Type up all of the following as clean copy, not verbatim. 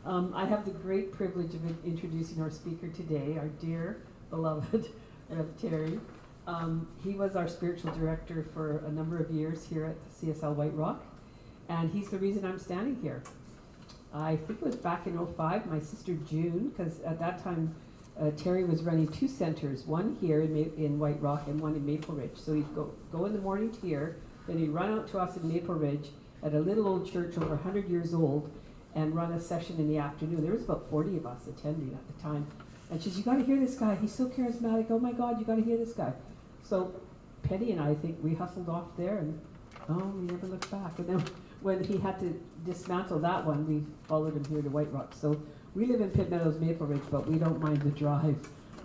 I have the great privilege of introducing our speaker today, our dear, beloved Rev Terry. He was our spiritual director for a number of years here at CSL White Rock, and he's the reason I'm standing here. I think it was back in '05, my sister June, because at that time Terry was running two centers, one here in White Rock and one in Maple Ridge. So he'd go in the morning to here, then he'd run out to us in Maple Ridge at a little old church over 100 years old and run a session in the afternoon. There was about 40 of us attending at the time. And she said, you got to hear this guy. He's so charismatic. Oh my God, you got to hear this guy. So Penny and I think we hustled off there and we never looked back. And then when he had to dismantle that one, we followed him here to White Rock. So we live in Pitt Meadows, Maple Ridge, but we don't mind the drive,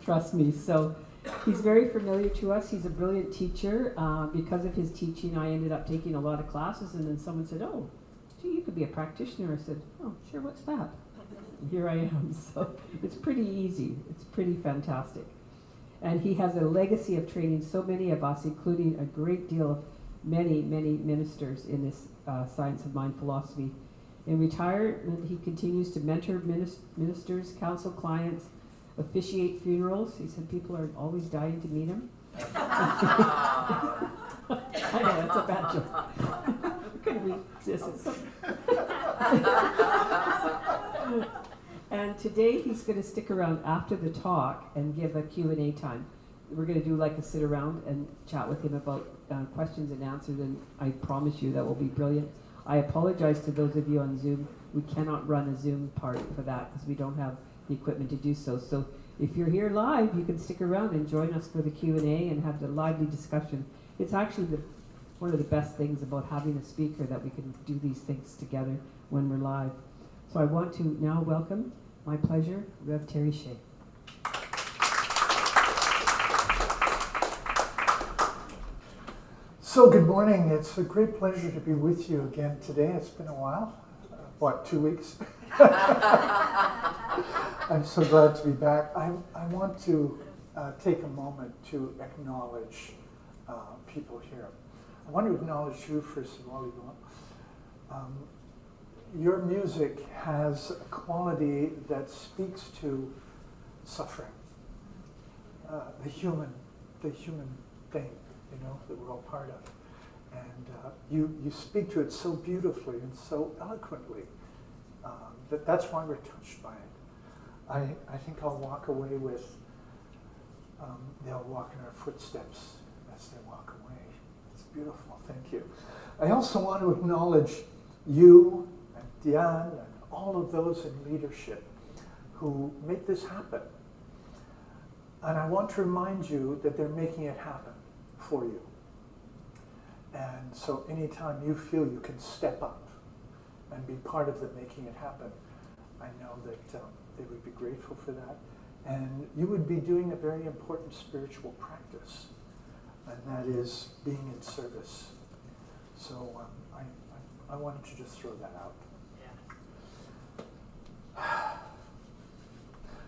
trust me. So he's very familiar to us. He's a brilliant teacher. Because of his teaching, I ended up taking a lot of classes, and then someone said, oh, gee, you could be a practitioner. I said, oh, sure, what's that? And here I am. So it's pretty easy. It's pretty fantastic. And he has a legacy of training so many of us, including a great deal of many ministers in this science of mind philosophy. In retirement, he continues to mentor ministers, counsel clients, officiate funerals. He said people are always dying to meet him. I know, that's a bad joke. Couldn't resist it. And today he's going to stick around after the talk and give a Q&A time. We're going to do like a sit around and chat with him about questions and answers, and I promise you that will be brilliant. I apologize to those of you on Zoom. We cannot run a Zoom part for that because we don't have the equipment to do so. So if you're here live, you can stick around and join us for the Q&A and have the lively discussion. It's actually one of the best things about having a speaker, that we can do these things together when we're live. So I want to now welcome, my pleasure, Rev Terry Shea. So good morning. It's a great pleasure to be with you again today. It's been a while. 2 weeks? I'm so glad to be back. I want to take a moment to acknowledge people here. I want to acknowledge you, first of all, Yvonne. Your music has a quality that speaks to suffering, the human thing, that we're all part of. And you speak to it so beautifully and so eloquently that's why we're touched by it. I think I'll walk away with, they'll walk in our footsteps as they walk away. It's beautiful, thank you. I also want to acknowledge you and Diane and all of those in leadership who make this happen. And I want to remind you that they're making it happen for you. And so anytime you feel you can step up and be part of the making it happen, I know that they would be grateful for that. And you would be doing a very important spiritual practice, and that is being in service. So I wanted to just throw that out. Yeah.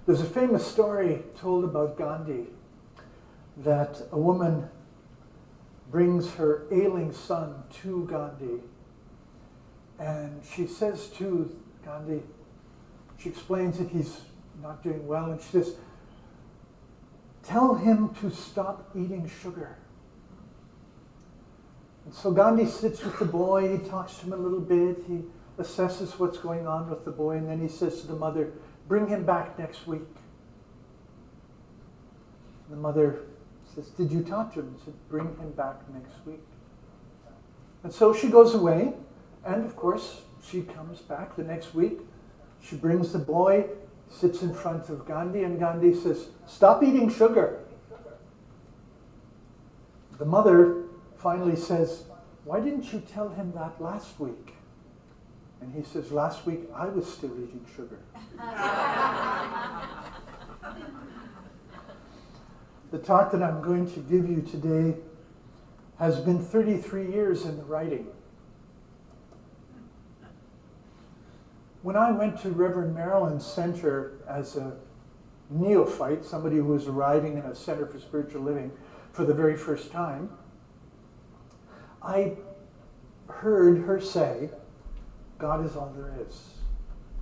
There's a famous story told about Gandhi, that a woman brings her ailing son to Gandhi, and she says to Gandhi, she explains that he's not doing well, and she says, tell him to stop eating sugar. And so Gandhi sits with the boy, he talks to him a little bit, he assesses what's going on with the boy, and then he says to the mother, bring him back next week. And the mother says, did you talk to him? He said, bring him back next week. And so she goes away, and of course, she comes back the next week. She brings the boy, sits in front of Gandhi, and Gandhi says, stop eating sugar. The mother finally says, why didn't you tell him that last week? And he says, last week I was still eating sugar. The talk that I'm going to give you today has been 33 years in the writing. When I went to Reverend Marilyn's center as a neophyte, somebody who was arriving in a center for spiritual living for the very first time, I heard her say, God is all there is.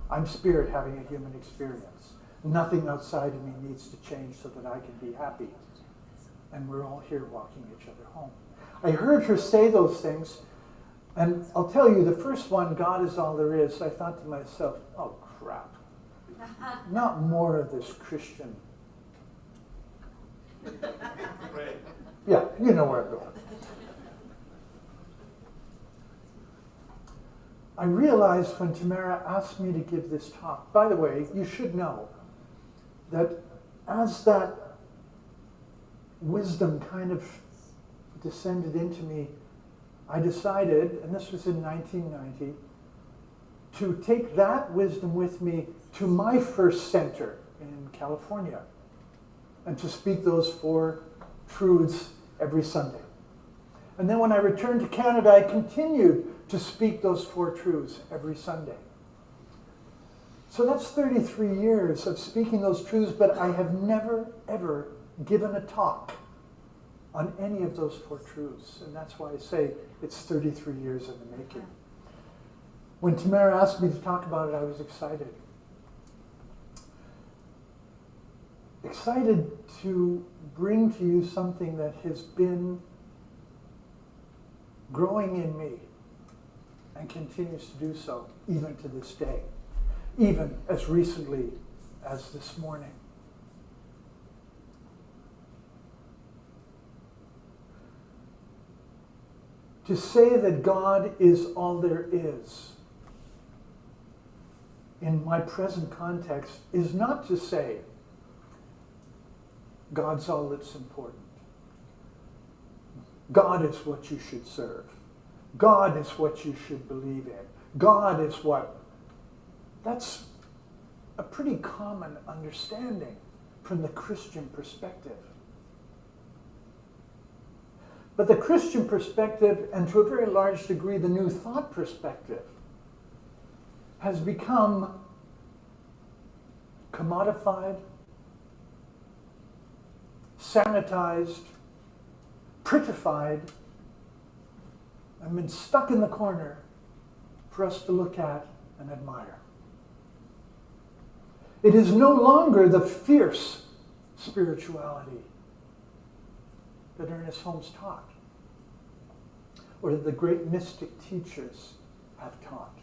I'm spirit having a human experience. Nothing outside of me needs to change so that I can be happy. And we're all here walking each other home. I heard her say those things, and I'll tell you, the first one, God is all there is, I thought to myself, oh crap. Not more of this Christian. Yeah, you know where I'm going. I realized when Tamara asked me to give this talk, by the way, you should know that as that wisdom kind of descended into me, I decided, and this was in 1990, to take that wisdom with me to my first center in California and to speak those 4 truths every Sunday. And then when I returned to Canada, I continued to speak those 4 truths every Sunday. So that's 33 years of speaking those truths, but I have never, ever given a talk on any of those 4 truths. And that's why I say it's 33 years in the making. When Tamara asked me to talk about it, I was excited. Excited to bring to you something that has been growing in me and continues to do so even to this day, even as recently as this morning. To say that God is all there is in my present context is not to say God's all that's important. God is what you should serve. God is what you should believe in. God is what... That's a pretty common understanding from the Christian perspective. But the Christian perspective, and to a very large degree the New Thought perspective, has become commodified, sanitized, prettified, and been stuck in the corner for us to look at and admire. It is no longer the fierce spirituality that Ernest Holmes taught, or that the great mystic teachers have taught.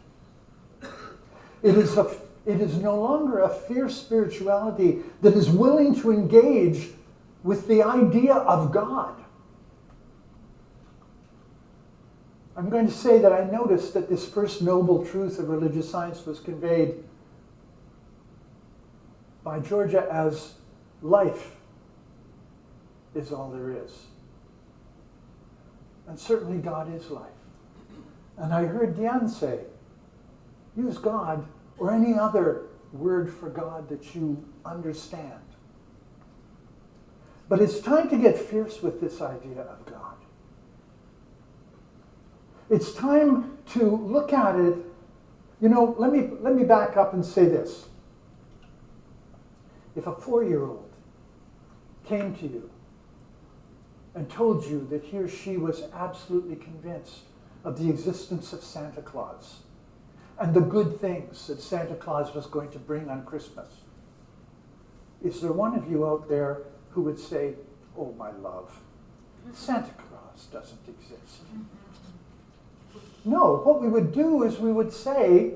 It is no longer a fierce spirituality that is willing to engage with the idea of God. I'm going to say that I noticed that this first noble truth of religious science was conveyed by Georgia as life is all there is. And certainly God is life. And I heard Diane say, use God or any other word for God that you understand. But it's time to get fierce with this idea of God. It's time to look at it. You know, let me back up and say this. If a 4-year-old came to you and told you that he or she was absolutely convinced of the existence of Santa Claus and the good things that Santa Claus was going to bring on Christmas, is there one of you out there who would say, oh, my love, Santa Claus doesn't exist? No, what we would do is we would say,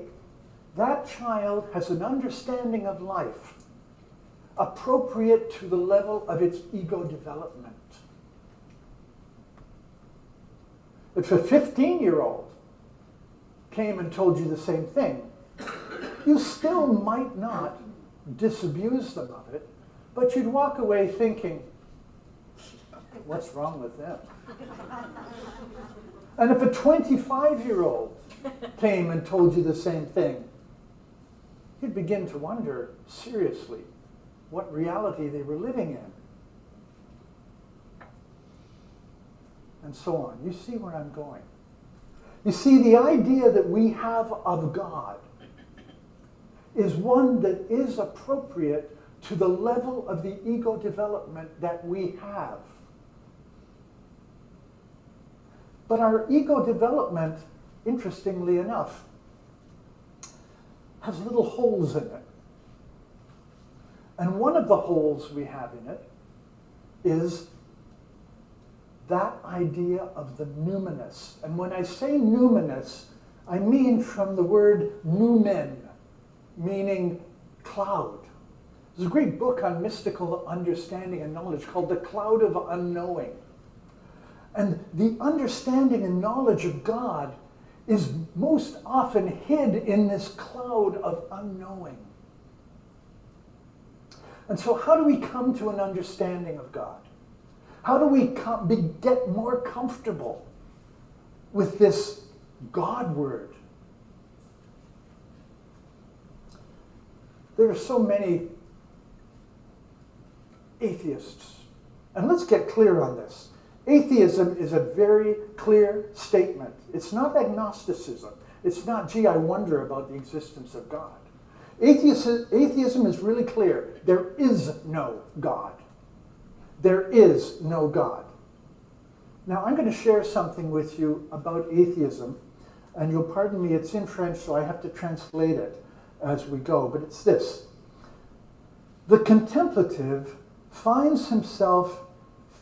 that child has an understanding of life appropriate to the level of its ego development. If a 15-year-old came and told you the same thing, you still might not disabuse them of it, but you'd walk away thinking, what's wrong with them? And if a 25-year-old came and told you the same thing, you'd begin to wonder, seriously, what reality they were living in. And so on. You see where I'm going. You see, the idea that we have of God is one that is appropriate to the level of the ego development that we have. But our ego development, interestingly enough, has little holes in it. And one of the holes we have in it is that idea of the numinous. And when I say numinous, I mean from the word numen, meaning cloud. There's a great book on mystical understanding and knowledge called The Cloud of Unknowing. And the understanding and knowledge of God is most often hid in this cloud of unknowing. And so how do we come to an understanding of God? How do we get more comfortable with this God word? There are so many atheists. And let's get clear on this. Atheism is a very clear statement. It's not agnosticism. It's not, gee, I wonder about the existence of God. Atheism is really clear. There is no God. There is no God. Now, I'm going to share something with you about atheism, and you'll pardon me, it's in French, so I have to translate it as we go, but it's this. The contemplative finds himself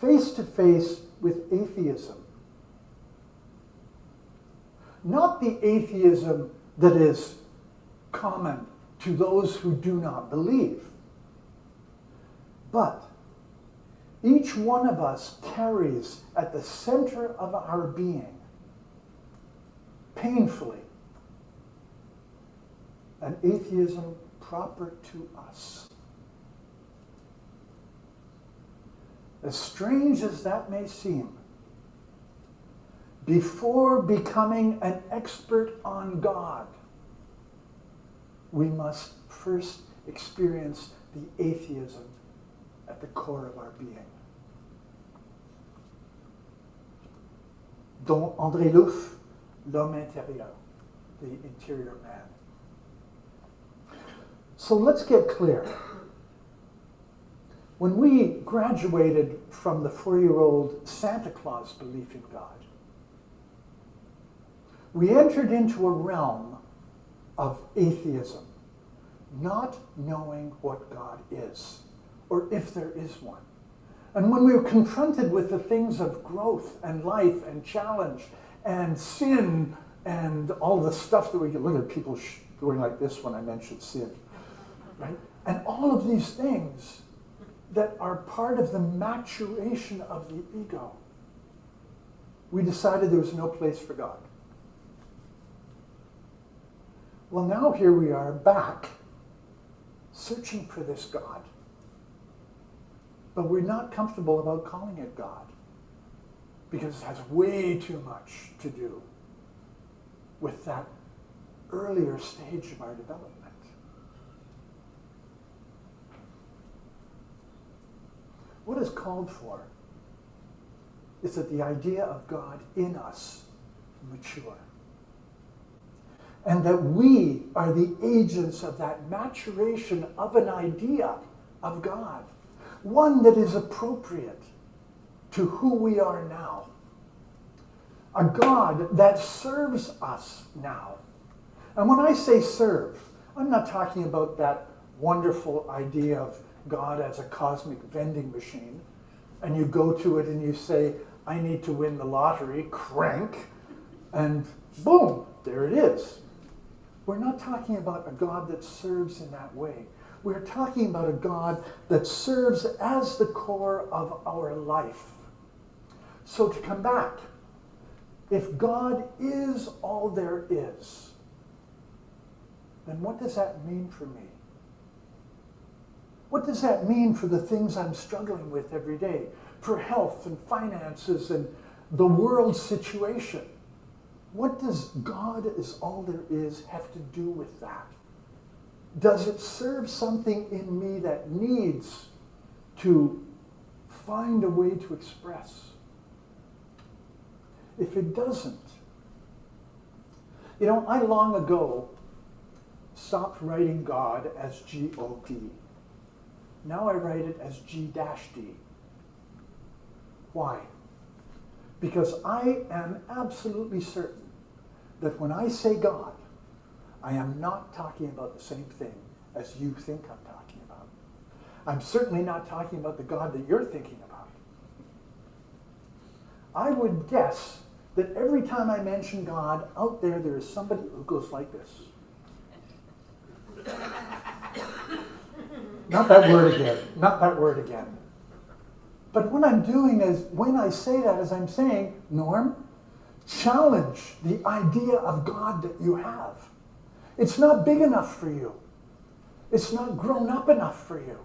face to face with atheism. Not the atheism that is common to those who do not believe, but each one of us carries at the center of our being, painfully, an atheism proper to us. As strange as that may seem, before becoming an expert on God, we must first experience the atheism at the core of our being. Don André Louf, L'homme intérieur, the interior man. So let's get clear. When we graduated from the 4-year-old Santa Claus belief in God, we entered into a realm of atheism, not knowing what God is, or if there is one. And when we were confronted with the things of growth and life and challenge and sin and all the stuff that we get, look at people going like this when I mention sin, right? And all of these things that are part of the maturation of the ego, we decided there was no place for God. Well, now here we are back, searching for this God. But we're not comfortable about calling it God, because it has way too much to do with that earlier stage of our development. What is called for is that the idea of God in us mature. And that we are the agents of that maturation of an idea of God. One that is appropriate to who we are now. A God that serves us now. And when I say serve, I'm not talking about that wonderful idea of God as a cosmic vending machine, and you go to it and you say, I need to win the lottery, crank, and boom, there it is. We're not talking about a God that serves in that way. We're talking about a God that serves as the core of our life. So to come back, if God is all there is, then what does that mean for me? What does that mean for the things I'm struggling with every day? For health and finances and the world situation? What does God is all there is have to do with that? Does it serve something in me that needs to find a way to express? If it doesn't, I long ago stopped writing God as G-O-D. Now I write it as G-D. Why? Because I am absolutely certain that when I say God, I am not talking about the same thing as you think I'm talking about. I'm certainly not talking about the God that you're thinking about. I would guess that every time I mention God, out there is somebody who goes like this. Not that word again. Not that word again. But what I'm doing is, when I say that, is I'm saying, Norm, challenge the idea of God that you have. It's not big enough for you. It's not grown up enough for you.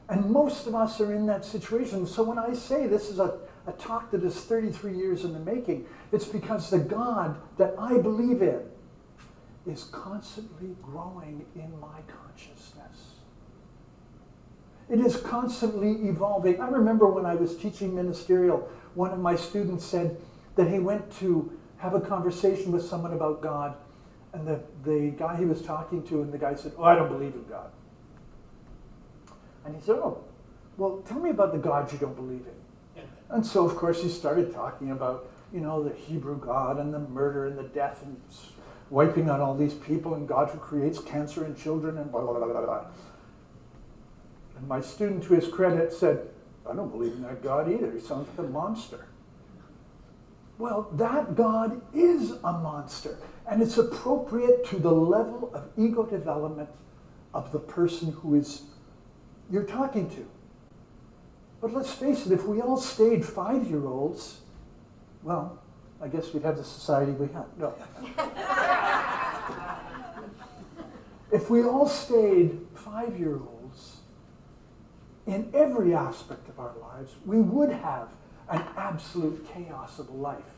And most of us are in that situation. So when I say this is a talk that is 33 years in the making, it's because the God that I believe in is constantly growing in my consciousness. It is constantly evolving. I remember when I was teaching ministerial, one of my students said that he went to have a conversation with someone about God, and the guy he was talking to, and the guy said, "Oh, I don't believe in God." And he said, "Oh, well, tell me about the God you don't believe in." And so, of course, he started talking about, the Hebrew God and the murder and the death and wiping out all these people, and God who creates cancer in children and blah, blah, blah, blah, blah. And my student, to his credit, said, "I don't believe in that God either. He sounds like a monster." Well, that God is a monster, and it's appropriate to the level of ego development of the person who you're talking to. But let's face it, if we all stayed 5-year-olds, well, I guess we'd have the society we have. No. If we all stayed 5-year-olds in every aspect of our lives, we would have an absolute chaos of a life.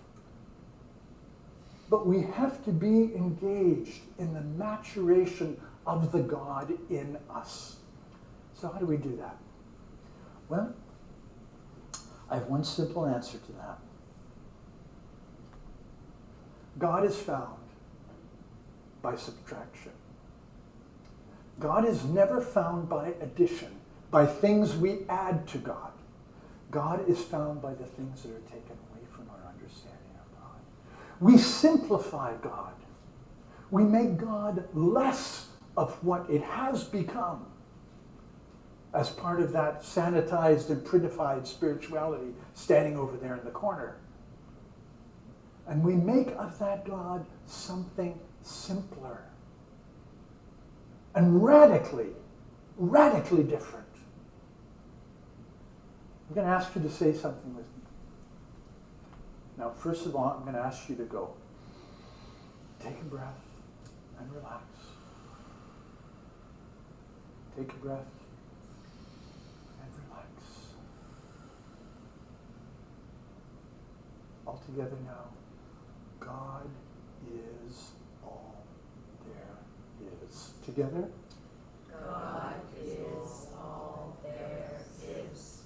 But we have to be engaged in the maturation of the God in us. So how do we do that? Well, I have one simple answer to that. God is found by subtraction. God is never found by addition, by things we add to God. God is found by the things that are taken away from our understanding of God. We simplify God. We make God less of what it has become as part of that sanitized and prettified spirituality standing over there in the corner. And we make of that God something simpler and radically different. I'm going to ask you to say something with me. Now, first of all, I'm going to ask you to go. Take a breath and relax. Take a breath and relax. All together now. God is all there is. Together? God is all there is.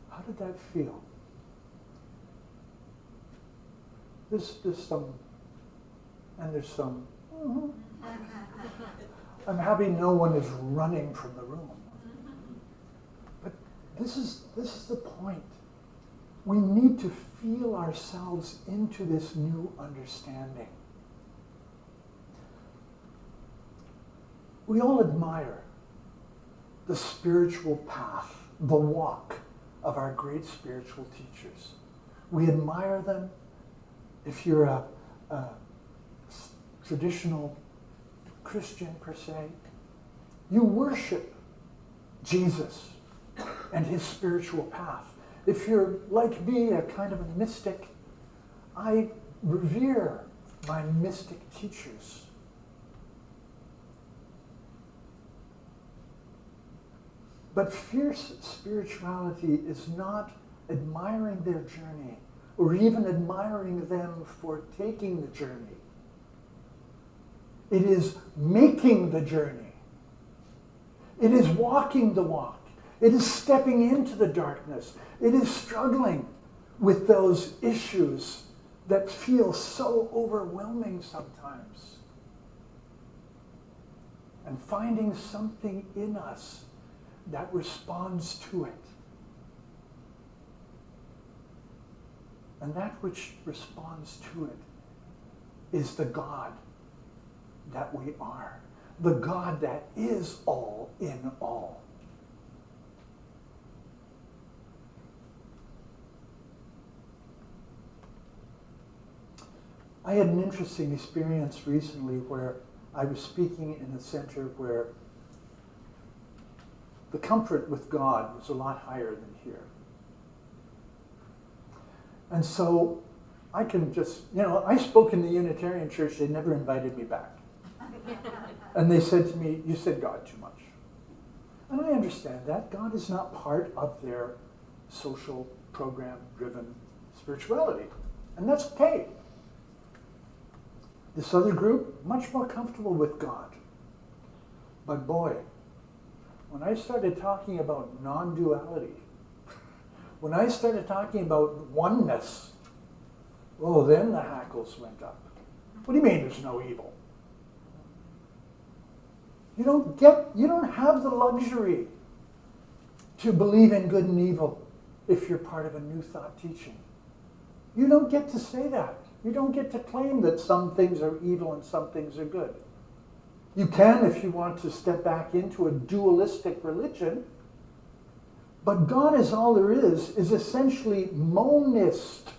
How did that feel? There's some, and there's some. I'm happy no one is running from the room. But this is the point. We need to feel ourselves into this new understanding. We all admire the spiritual path, the walk of our great spiritual teachers. We admire them. If you're a traditional Christian per se, you worship Jesus and his spiritual path. If you're like me, a kind of a mystic, I revere my mystic teachers. But fierce spirituality is not admiring their journey or even admiring them for taking the journey. It is making the journey. It is walking the walk. It is stepping into the darkness. It is struggling with those issues that feel so overwhelming sometimes. And finding something in us that responds to it. And that which responds to it is the God that we are, the God that is all in all. I had an interesting experience recently where I was speaking in a center where the comfort with God was a lot higher than here. And so I can just, I spoke in the Unitarian Church, they never invited me back. And they said to me, you said God too much. And I understand that. God is not part of their social program-driven spirituality. And that's okay. This other group, much more comfortable with God. But boy, when I started talking about non-duality, when I started talking about oneness, oh, then the hackles went up. What do you mean there's no evil? You don't have the luxury to believe in good and evil if you're part of a New Thought teaching. You don't get to say that. You don't get to claim that some things are evil and some things are good. You can if you want to step back into a dualistic religion, but God is all there is essentially monist,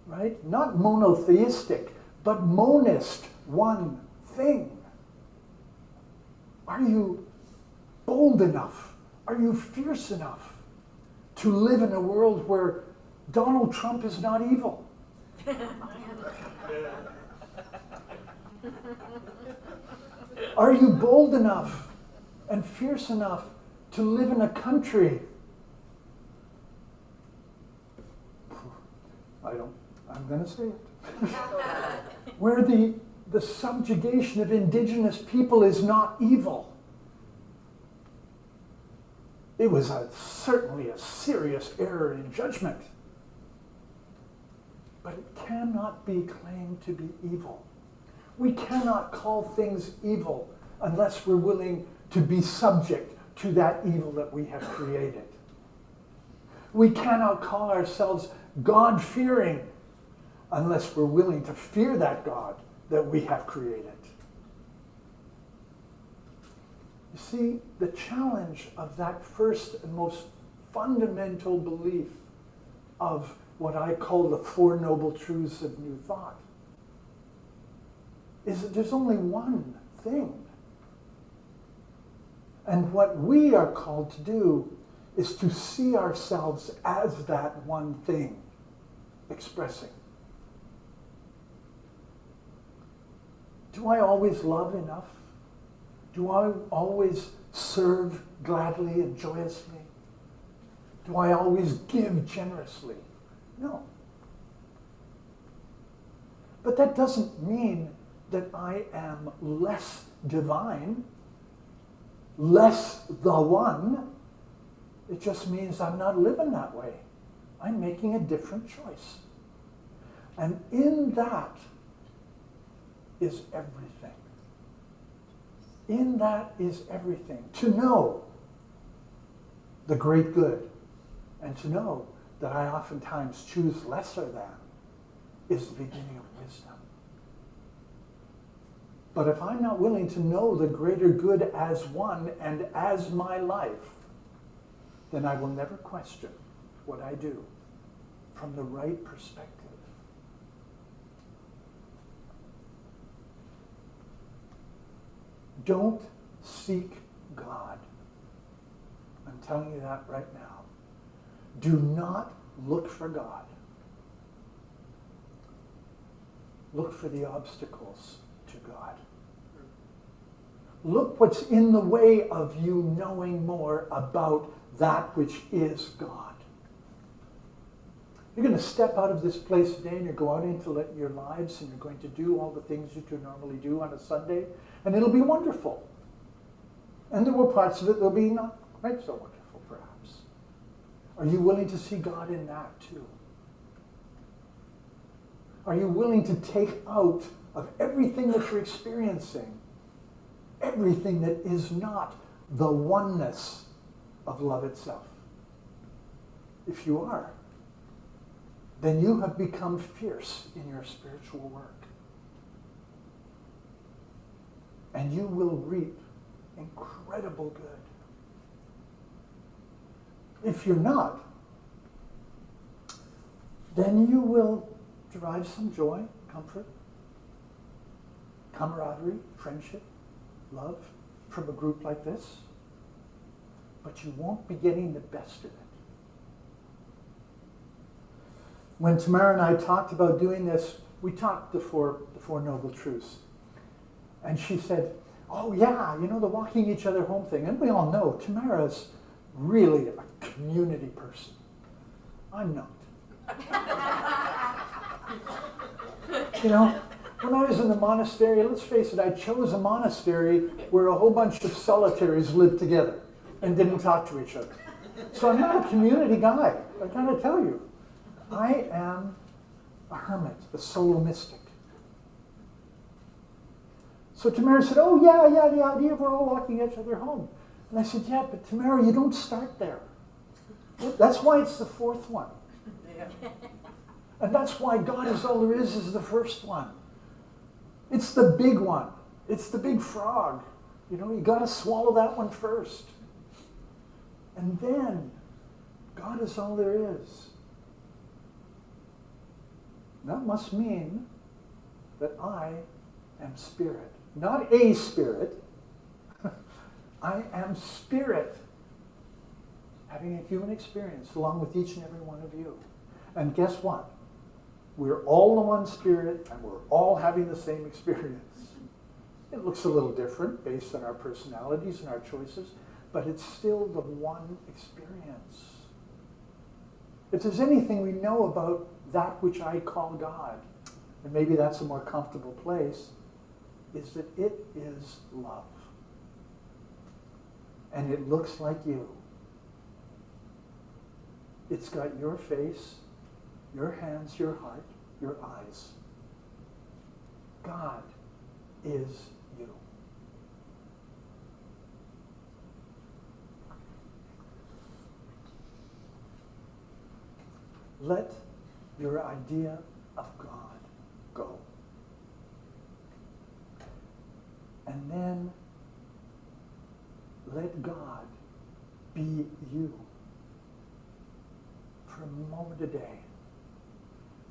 right? Not monotheistic, but monist, one thing. Are you bold enough? Are you fierce enough to live in a world where Donald Trump is not evil? Are you bold enough and fierce enough to live in a country? I'm going to say it. Where the subjugation of indigenous people is not evil. It was certainly a serious error in judgment. But it cannot be claimed to be evil. We cannot call things evil unless we're willing to be subject to that evil that we have created. We cannot call ourselves God-fearing unless we're willing to fear that God that we have created. You see, the challenge of that first and most fundamental belief of what I call the Four Noble Truths of New Thought is that there's only one thing. And what we are called to do is to see ourselves as that one thing expressing. Do I always love enough? Do I always serve gladly and joyously? Do I always give generously? No. But that doesn't mean that I am less divine, less the one. It just means I'm not living that way. I'm making a different choice. And in that is everything. In that is everything. To know the great good and to know that I oftentimes choose lesser than is the beginning of wisdom. But if I'm not willing to know the greater good as one and as my life, then I will never question what I do from the right perspective. Don't seek God. I'm telling you that right now. Do not look for God. Look for the obstacles to God. Look what's in the way of you knowing more about that which is God. You're going to step out of this place today and you go out into your lives and you're going to do all the things you normally do on a Sunday, and it'll be wonderful. And there were parts of it that will be not quite so wonderful, perhaps. Are you willing to see God in that too? Are you willing to take out of everything that you're experiencing everything that is not the oneness of love itself? If you are, then you have become fierce in your spiritual work. and you will reap incredible good. If you're not, then you will derive some joy, comfort, camaraderie, friendship, love from a group like this, but you won't be getting the best of it. When Tamara and I talked about doing this, we talked the Four Noble Truths. And she said, oh yeah, you know, the walking each other home thing. And we all know Tamara's really a community person. I'm not. You know, when I was in the monastery, let's face it, I chose a monastery where a whole bunch of solitaries lived together and didn't talk to each other. So I'm not a community guy, I gotta tell you. I am a hermit, a solo mystic. So Tamara said, oh yeah, the idea of we're all walking each other home. And I said, yeah, but Tamara, you don't start there. That's why it's the fourth one. And that's why God is all there is the first one. It's the big one. It's the big frog. You know, you got to swallow that one first. And then God is all there is. That must mean that I am spirit. Not a spirit. I am spirit. Having a human experience along with each and every one of you. And guess what? We're all the one spirit and we're all having the same experience. It looks a little different based on our personalities and our choices, but it's still the one experience. If there's anything we know about that which I call God, and maybe that's a more comfortable place, is that it is love. And it looks like you. It's got your face, your hands, your heart, your eyes. God is you. Let your idea of God go. And then let God be you for a moment a day.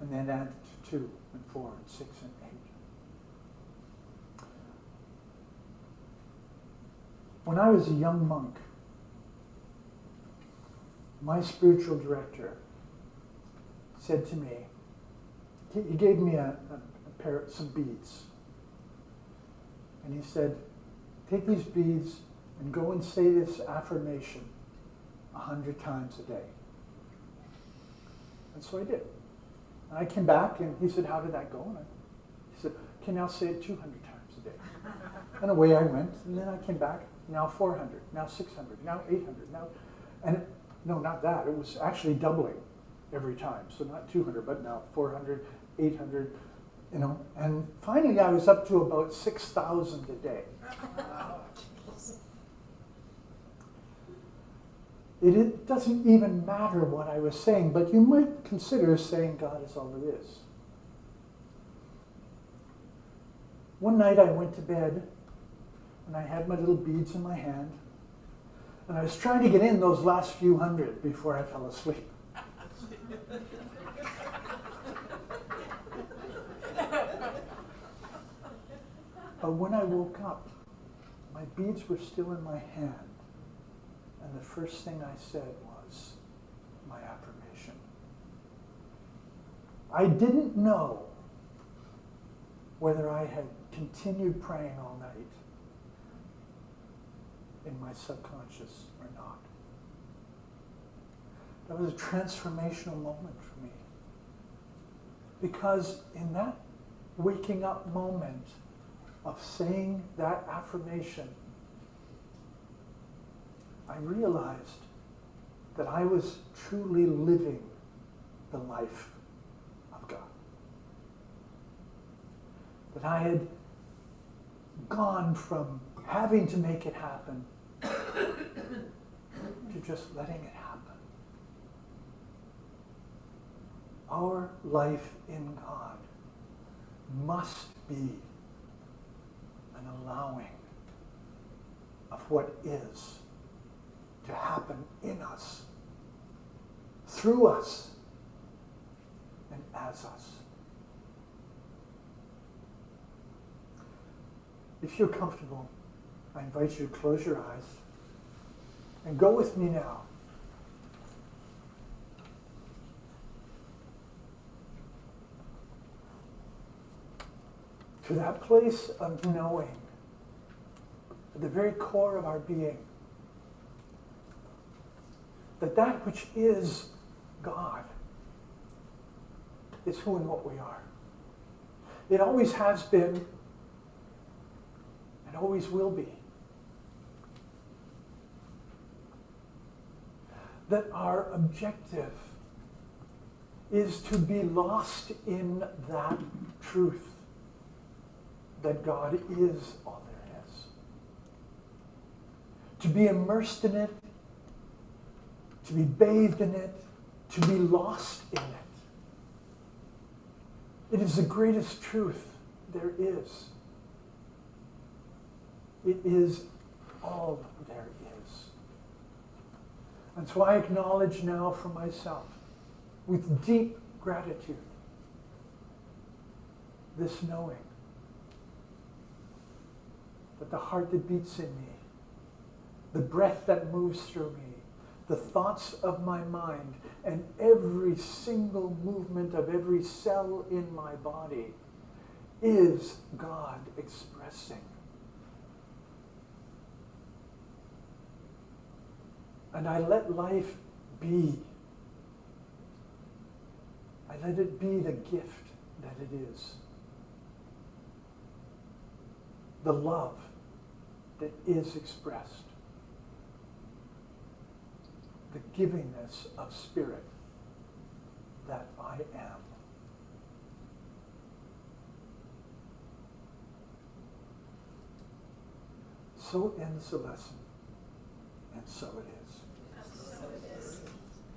And then add to 2 and 4 and 6 and 8. When I was a young monk, my spiritual director said to me, he gave me a pair, some beads. And he said, take these beads and go and say this affirmation 100 times a day. And so I did. And I came back and he said, how did that go? And he said, okay, now say it 200 times a day. And away I went. And then I came back, now 400, now 600, now 800, now, and no, not that. It was actually doubling every time. So not 200, but now 400, 800, you know. And finally I was up to about 6,000 a day. It doesn't even matter what I was saying, but you might consider saying God is all there is. One night I went to bed, and I had my little beads in my hand, and I was trying to get in those last few hundred before I fell asleep. But when I woke up, my beads were still in my hand. And the first thing I said was my affirmation. I didn't know whether I had continued praying all night in my subconscious or not. That was a transformational moment for me. Because in that waking up moment of saying that affirmation, I realized that I was truly living the life of God. That I had gone from having to make it happen to just letting it happen. Our life in God must be a an allowing of what is to happen in us, through us, and as us. If you're comfortable, I invite you to close your eyes and go with me now to that place of knowing at the very core of our being that that which is God is who and what we are. It always has been and always will be. That our objective is to be lost in that truth that God is all there is. To be immersed in it, to be bathed in it, to be lost in it. It is the greatest truth there is. It is all there is. And so I acknowledge now for myself, with deep gratitude, this knowing that the heart that beats in me, the breath that moves through me, the thoughts of my mind, and every single movement of every cell in my body is God expressing. And I let life be. I let it be the gift that it is. The love that is expressed. The givingness of spirit that I am. So ends the lesson, and so it is.